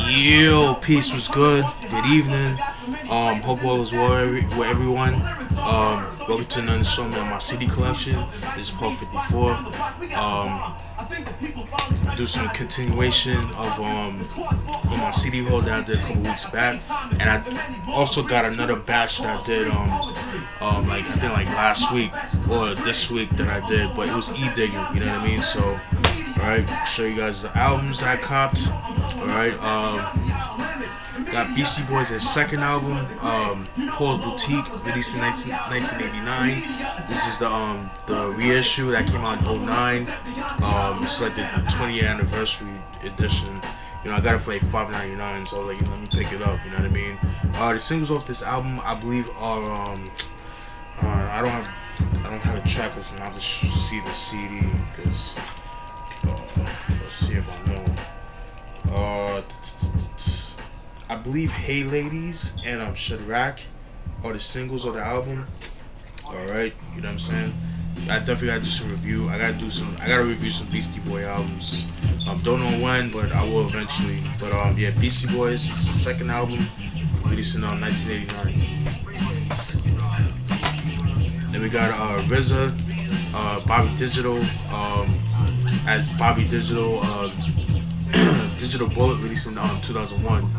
Yo, peace was good. Good evening. Hope all is well with everyone. Welcome to another installment of my CD collection. This is part 54. Do some continuation of my CD haul that I did a couple weeks back, and I also got another batch that I did like I think like last week or this week that I did, but it was digging. You know what I mean? So, all right, show you guys the albums I copped. Alright, got Beastie Boys' their second album, Paul's Boutique, released in 1989. This is the reissue that came out in 09. It's like the 20th anniversary edition. You know, I got it for like $5.99, so I was like, let me pick it up. You know what I mean? The singles off this album, I believe, are I don't have a track list, and I'll just see the CD because let's see if I know. I believe Hey Ladies and Tariq are the singles of the album. Alright, you know what I'm saying? I definitely gotta do some review. I gotta review some Beastie Boy albums. Don't know when, but I will eventually. But yeah, Beastie Boys, it's the second album, released in 1989. Then we got RZA, Bobby Digital, as Bobby Digital, Digital Bullet, released in 2001.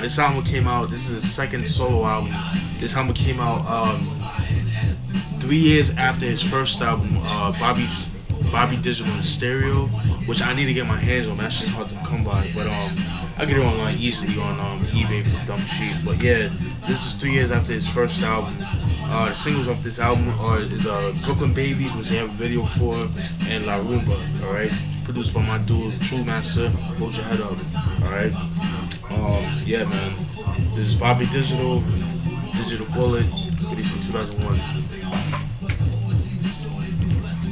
This album came out. This is his second solo album. This album came out 3 years after his first album, Bobby Digital in Stereo, which I need to get my hands on. That's just hard to come by, but I get it online easily on eBay for dumb cheap. But yeah, this is 3 years after his first album. The singles off this album is Brooklyn Babies, which they have a video for, and La Rumba. All right, produced by my dude True Master. Hold your head up. All right. Yeah, man. This is Bobby Digital Bullet, released in 2001.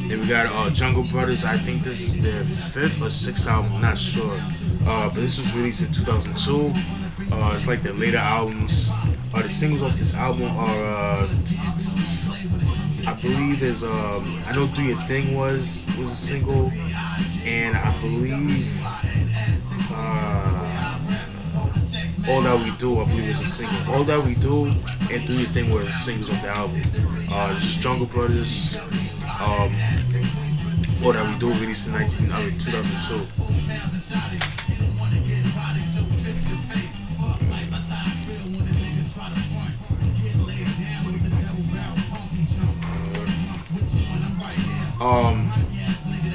Then we got Jungle Brothers. I think this is their 5th or 6th album. I'm not sure. But this was released in 2002. It's like their later albums. The singles off this album are, I believe is, I know Do Your Thing was a single, and I believe All That We Do, I believe was a single. All That We Do and Do Your Thing were the singles of the album. This is Jungle Brothers, All That We Do, released in 2002.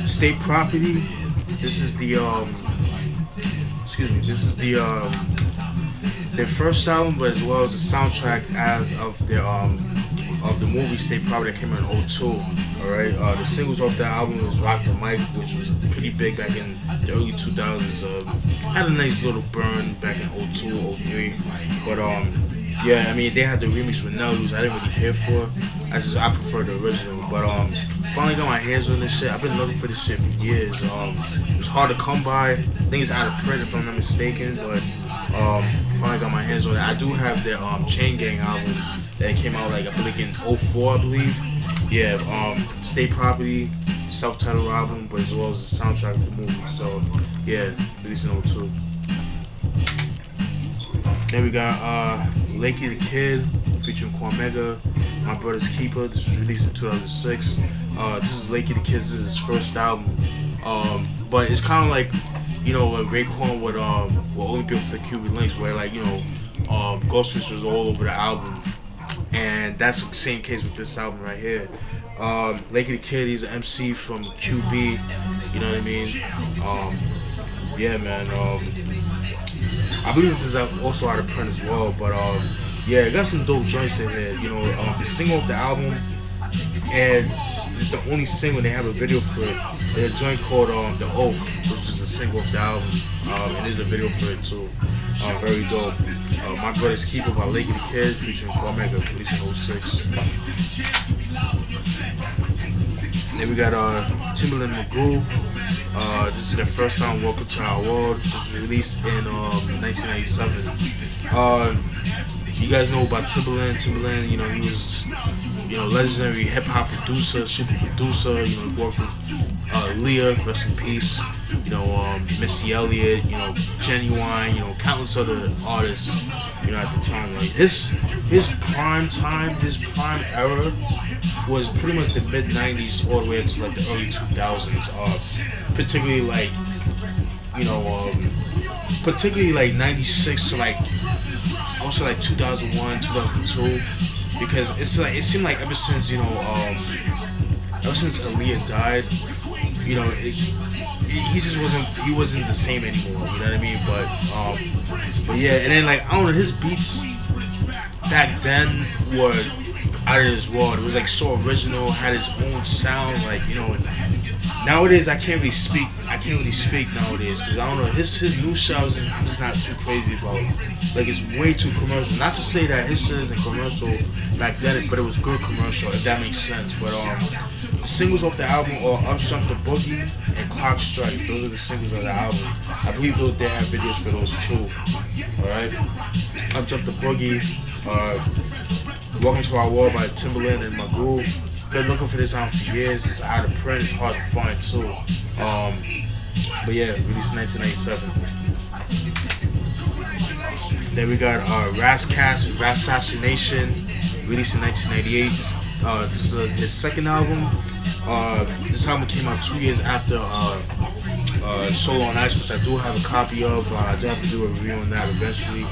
State Property. This is the their first album, but as well as the soundtrack of the movie State Property that came out in 02. Alright, the singles off that album was Rock the Mic, which was pretty big back in the early 2000s. Had a nice little burn back in 02, 03. But yeah, I mean, they had the remix with Nelly's. I didn't really care for. I prefer the original. But finally got my hands on this shit. I've been looking for this shit for years. It was hard to come by. I think it's out of print if I'm not mistaken. But finally got my hands on it. I do have their Chain Gang album that came out like I think in 04, I believe. Yeah, State Property, self-titled album, but as well as the soundtrack of the movie. So yeah, released in 02. Then we got Lakey the Kid featuring Cormega, My Brother's Keeper. This was released in 2006. This is Lakey the Kid. This is his first album. But it's kind of like, you know, what Raekwon would only be for the Cuban Links, where like, you know, Ghostface was all over the album. And that's the same case with this album right here. Lakey the Kid, he's an MC from QB. You know what I mean? Yeah, man. I believe this is also out of print as well, but yeah, it got some dope joints in here. You know, the single off the album, and this is the only single they have a video for it. There's a joint called The Oath, which is a single off the album, and there's a video for it too. Very dope. My Brother's Keeper by Lakey the Kid featuring Cormega, released in 06. Then we got Timbaland Magoo. This is their first time Welcome to Our World. This was released in 1997. You guys know about Timbaland. Timbaland, you know, he was, you know, legendary hip hop producer, super producer. You know, he worked with Leah, rest in peace. You know, Missy Elliott. You know, Genuine. You know, countless other artists. You know, at the time, like his prime time, his prime era was pretty much the mid '90s all the way to like the early 2000s. Particularly like, you know, particularly like '96 to like, I would say like 2001, 2002, because it's like it seemed like ever since, you know, ever since Aaliyah died, you know, he just wasn't the same anymore. You know what I mean? But yeah, and then like I don't know, his beats back then were out of this world. It was like so original, had its own sound, like, you know. Nowadays I can't really speak nowadays, because I don't know, his new shows I'm just not too crazy about. Like, it's way too commercial. Not to say that his shit isn't commercial back then, but it was good commercial, if that makes sense. But the singles off the album are Up Jump the Boogie and Clock Strike. Those are the singles of the album. I believe they have videos for those too. Alright? Up Jump the Boogie, Welcome to Our World by Timbaland and Magoo. Been looking for this album for years. It's out of print. It's hard to find too. But yeah, released in 1997. Then we got Kass Rasassination, released in 1998. This is his second album. This album came out 2 years after Solo on Ice, which I do have a copy of. I do have to do a review on that eventually.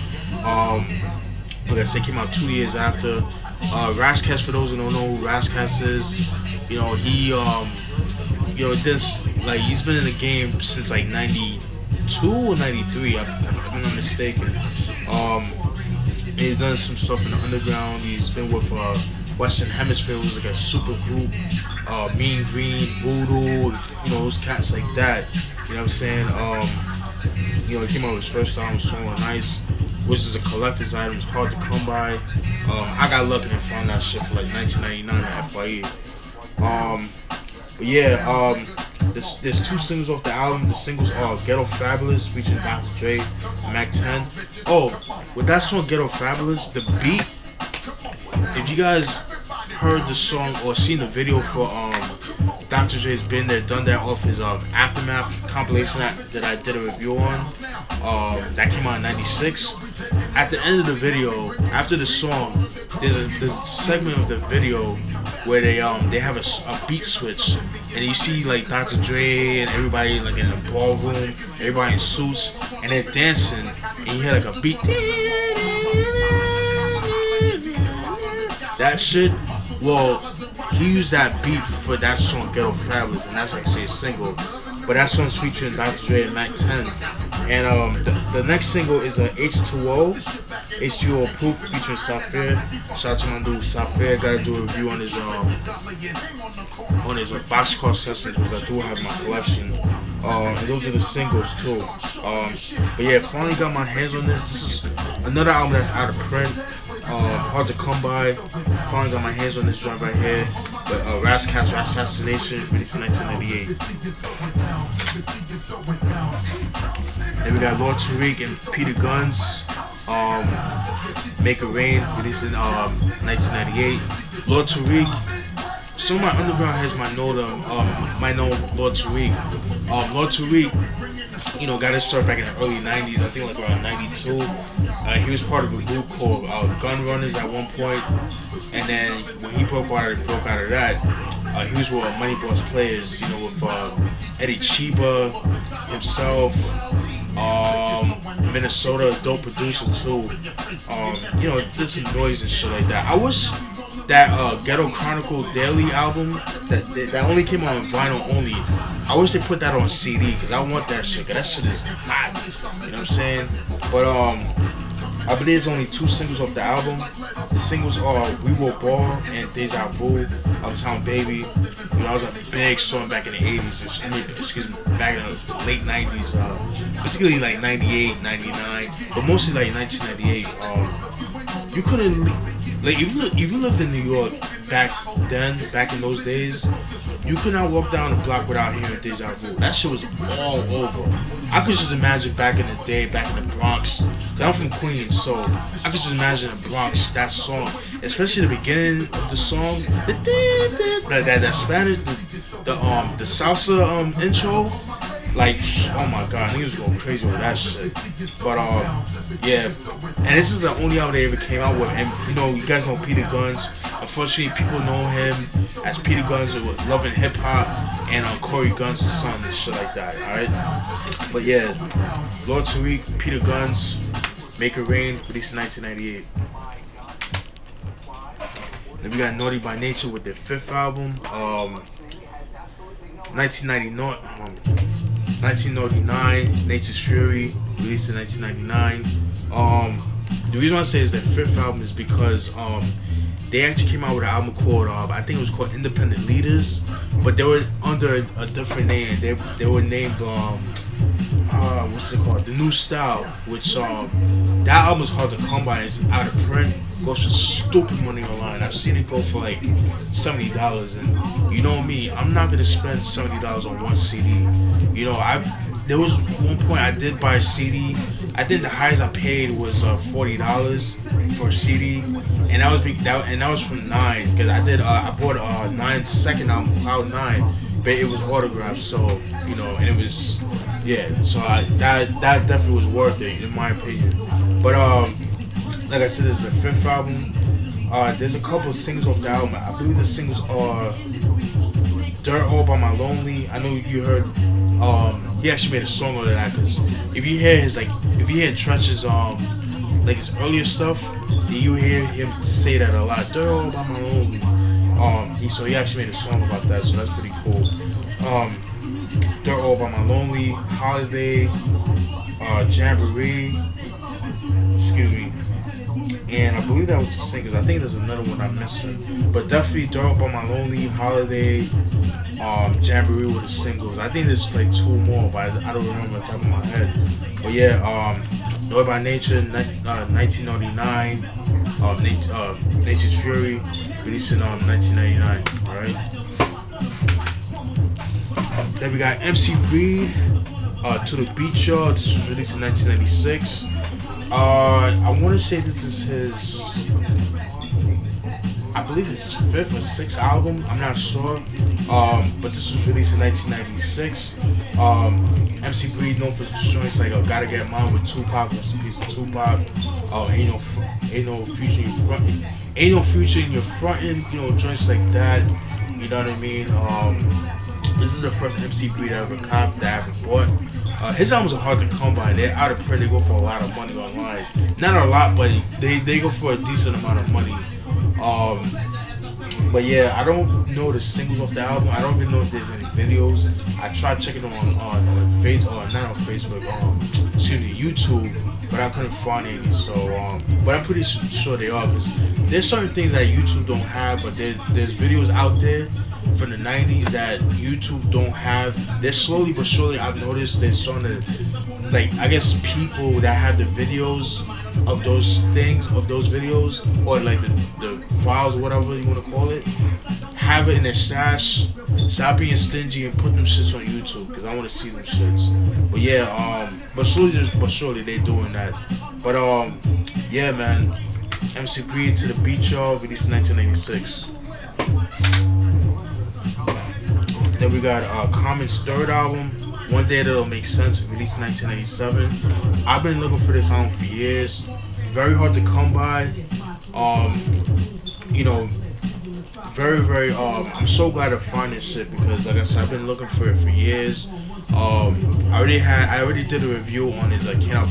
Like I said, came out 2 years after. Kass, for those who don't know who Kass is, you know, he, you know, he's been in the game since like 92 or 93, if I'm not mistaken. He's done some stuff in the underground. He's been with Western Hemisphere, who's like a super group, Mean Green, Voodoo, you know, those cats like that. You know what I'm saying? You know, he came out with his first album, Solo on Ice, which is a collector's item. It's hard to come by. I got lucky and found that shit for like $19.99 at FYE. But yeah, there's two singles off the album. The singles are Ghetto Fabulous featuring Dr. Dre and Mac 10. Oh, with that song Ghetto Fabulous, the beat, if you guys heard the song or seen the video for Dr. Dre's Been There, Done That off his Aftermath compilation that I did a review on, that came out in '96. At the end of the video, after the song, there's a segment of the video where they have a beat switch, and you see like Dr. Dre and everybody like in the ballroom, everybody in suits, and they're dancing, and you hear like a beat. That shit, well, he used that beat for that song Ghetto Fabulous, and that's actually a single. But that song's featuring Dr. Dre and Mac 10. And the next single is H2O Proof featuring Safir. Shout out to my dude Safir. Gotta do a review on his boxcar sessions, which I do have in my collection. And those are the singles too. But yeah, finally got my hands on this. This is another album that's out of print. Hard to come by. Finally got my hands on this joint right here. But Kass Rasassination, released in 1998. Then we got Lord Tariq and Peter Gunz, Make It Rain, released in 1998. Lord Tariq, some of my underground heads might know Lord Tariq. Lord Tariq, you know, got his start back in the early 90s, I think like around 92. He was part of a group called Gun Runners at one point, and then when he broke out of that, he was with Money Boss Players, you know, with Eddie Chiba himself, Minnesota, dope producer too. You know, did some noise and shit like that. I wish that Ghetto Chronicle Daily album that only came out on vinyl only, I wish they put that on CD, because I want that shit, because that shit is hot. You know what I'm saying? But I believe there's only two singles off the album. The singles are We Will Ball and Deja Vu, Uptown Baby. You know, I was a big song back in the 80s, back in the late 90s, particularly like 98, 99, but mostly like 1998. You couldn't, like, if you lived in New York back in those days, you could not walk down the block without hearing Deja Vu. That shit was all over. I could just imagine back in the day, back in the Bronx, Cause I'm from Queens, so I could just imagine the Bronx, that song, especially the beginning of the song, that Spanish, the salsa intro. Like, oh my god, niggas going crazy with that shit. But yeah, and this is the only album they ever came out with. And you know, you guys know Peter Gunz. Unfortunately, people know him as Peter Gunz with Love and Hip Hop and Corey Gunz' son and shit like that. All right, but yeah, Lord Tariq, Peter Gunz, Make It Rain, released in 1998. Then we got Naughty by Nature with their 5th album, 1999, Nature's Fury, released in 1999. The reason I say it's their 5th album is because they actually came out with an album called I think it was called Independent Leaders, but they were under a different name. They were named what's it called? The New Style, which that album is hard to come by. It's out of print, goes for stupid money online. I've seen it go for like $70, and you know me, I'm not gonna spend $70 on one CD. You know, there was one point I did buy a CD. I think the highest I paid was $40 for a CD, and that was from 9, because I bought 9's second album, Cloud 9, but it was autographed, so you know, and it was so that definitely was worth it in my opinion. But like I said, this is the 5th album. There's a couple of singles off the album. I believe the singles are Dirt All by My Lonely. I know you heard he actually made a song over that, because if you hear Trench's like his earlier stuff, you hear him say that a lot. Dirt All by My Lonely. So he actually made a song about that, so that's pretty cool. Dirt All by My Lonely, Holiday, Jamboree, excuse me, and I believe that was the singles. I think there's another one I'm missing, but definitely Dirt All by My Lonely, Holiday, Jamboree were the singles. I think there's like 2 more, but I don't remember the top of my head. But yeah, Naughty by Nature, 1999, Nature's Fury, released in 1999. All right. Then we got MC3 To The Beach. This was released in 1996. I want to say this is his, I believe his 5th or 6th album. I'm not sure. But this was released in 1996. MC3 known for joints like Gotta Get Mine with Tupac, rest in peace to Tupac. Ain't no future in your front, ain't no future in your frontin'. You know, joints like that. You know what I mean? This is the first MC3 that I ever copped, that I ever bought. His albums are hard to come by. They're out of print. They go for a lot of money online. Not a lot, but they go for a decent amount of money. But yeah, I don't know the singles off the album. I don't even know if there's any videos. I tried checking them on Facebook, not on Facebook, excuse me, YouTube, but I couldn't find any. So, but I'm pretty sure they are, because there's certain things that YouTube don't have, but there's videos out there from the 90s that YouTube don't have. They're slowly but surely, I've noticed they're starting to, like, I guess people that have the videos of those things, of those videos, or like the files or whatever you want to call it, have it in their stash. Stop being stingy and put them shits on YouTube, because I want to see them shits. But yeah, but slowly but surely they're doing that. But yeah, man, MC3 To The Beach, released in 1996. Then we got Common's 3rd album, One Day That'll Make Sense, released in 1987. I've been looking for this album for years. Very hard to come by. You know, very I'm so glad to find this shit, because like I said, I've been looking for it for years. I already did a review on his Can I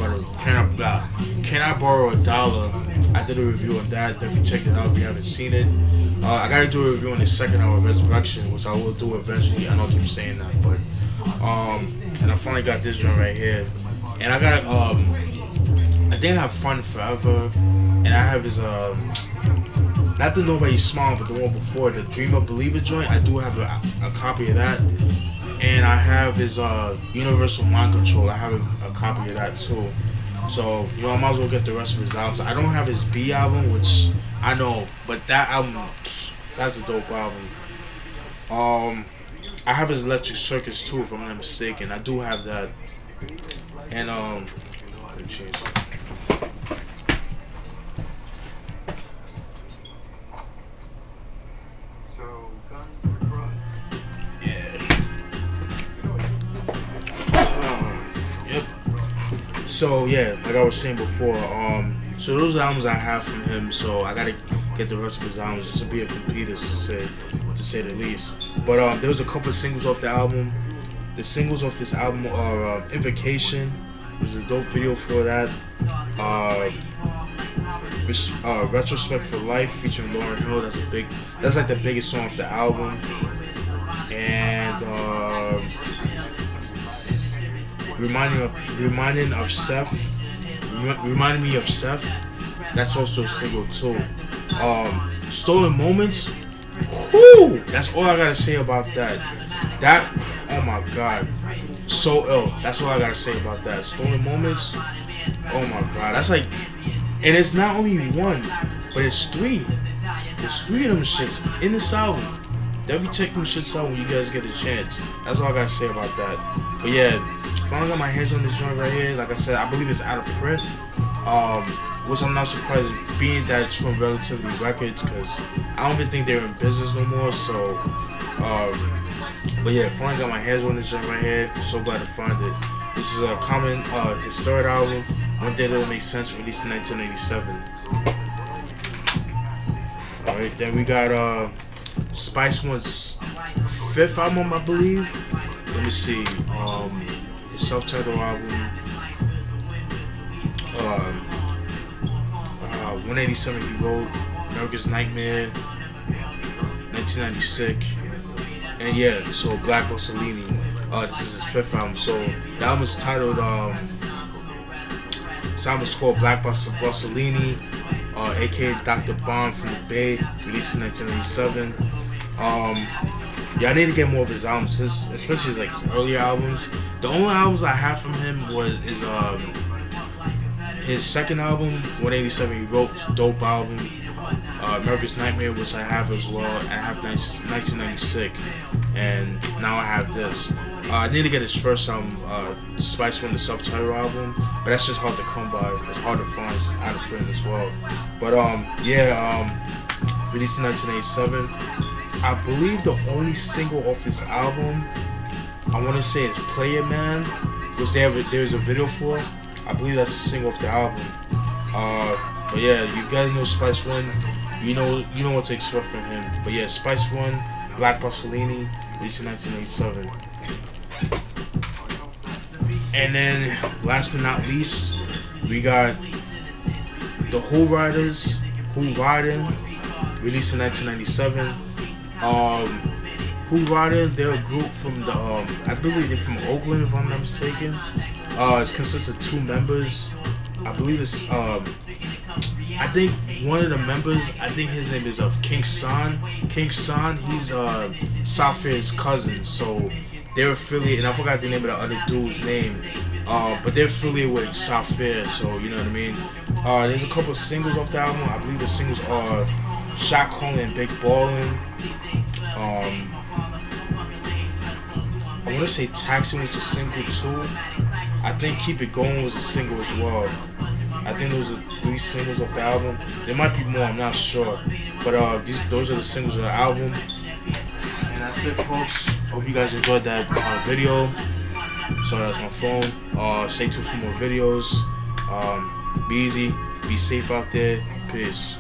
Borrow a Dollar? I did a review on that. Definitely check it out if you haven't seen it. I gotta do a review on his 2nd album, Resurrection, which I will do eventually. I know I keep saying that, but and I finally got this joint right here, and I got I think I have Fun Forever, and I have his not the Nobody's Smile, but the one before, the Dreamer Believer joint. I do have a copy of that, and I have his Universal Mind Control. I have a copy of that too. So, you know, I might as well get the rest of his albums. I don't have his B album, which I know, but that album, that's a dope album. I have his Electric Circus too, if I'm not mistaken. I do have that. And let me change it. So yeah, like I was saying before, so those are the albums I have from him. So I gotta get the rest of his albums just to be a completist, to say the least. But there was a couple of singles off the album. The singles off this album are Invocation. There's a dope video for that. Retrospect for Life featuring Lauryn Hill. That's like the biggest song off the album. And reminding me of Seth. That's also a single too. Stolen Moments. Whoo! That's all I gotta say about that. That, oh my god, so ill. That's all I gotta say about that. Stolen Moments. Oh my god, that's like, and it's not only one, but it's three. There's three of them shits in this album. Definitely check them shits out when you guys get a chance. That's all I gotta say about that. But yeah, finally got my hands on this joint right here. Like I said, I believe it's out of print. Which I'm not surprised, being that it's from Relativity Records, because I don't even think they're in business no more. So, but yeah, finally got my hands on this joint right here. I'm so glad to find it. This is a common, his third album, One Day That'll Make Sense, released in 1987. Alright, then we got Spice One's fifth album, I believe. Let me see. His self-titled album. 187 he wrote, America's Nightmare, 1996, and yeah, so Black Bossalini. This is his fifth album. So the album's titled, this album's called Black Bossalini, aka Dr. Bomb from the Bay, released in 1997. Yeah, I need to get more of his albums, especially his like earlier albums. The only albums I have from him is his second album, 187 he wrote, dope album. America's Nightmare, which I have as well. I have 1996, and now I have this. I need to get his first album, Spice One, the self-titled album, but that's just hard to come by. It's hard to find. It's out of print as well. But released in 1987. I believe the only single off this album, I want to say, is Player Man, which there's a video for. I believe that's a single off the album. But yeah, you guys know Spice One. You know what to expect from him. But yeah, Spice One, Black Bossalini, released in 1987. And then, last but not least, we got the Whoridas Whoridin, released in 1997. Whoridin, they're a group from the I believe they're from Oakland, if I'm not mistaken. It consists of two members. I believe it's I think one of the members, I think his name is King San. King San, he's Safir's cousin, so they're affiliated, and I forgot the name of the other dude's name. But they're affiliated with Safir, so you know what I mean. There's a couple of singles off the album. I believe the singles are Shot Calling and Big Ballin'. I want to say Taxi was a single too. I think Keep It Going was a single as well. I think those are 3 singles off the album. There might be more, I'm not sure. But those are the singles of the album. And that's it, folks. Hope you guys enjoyed that video. Sorry, that's my phone. Stay tuned for more videos. Be easy, be safe out there. Peace.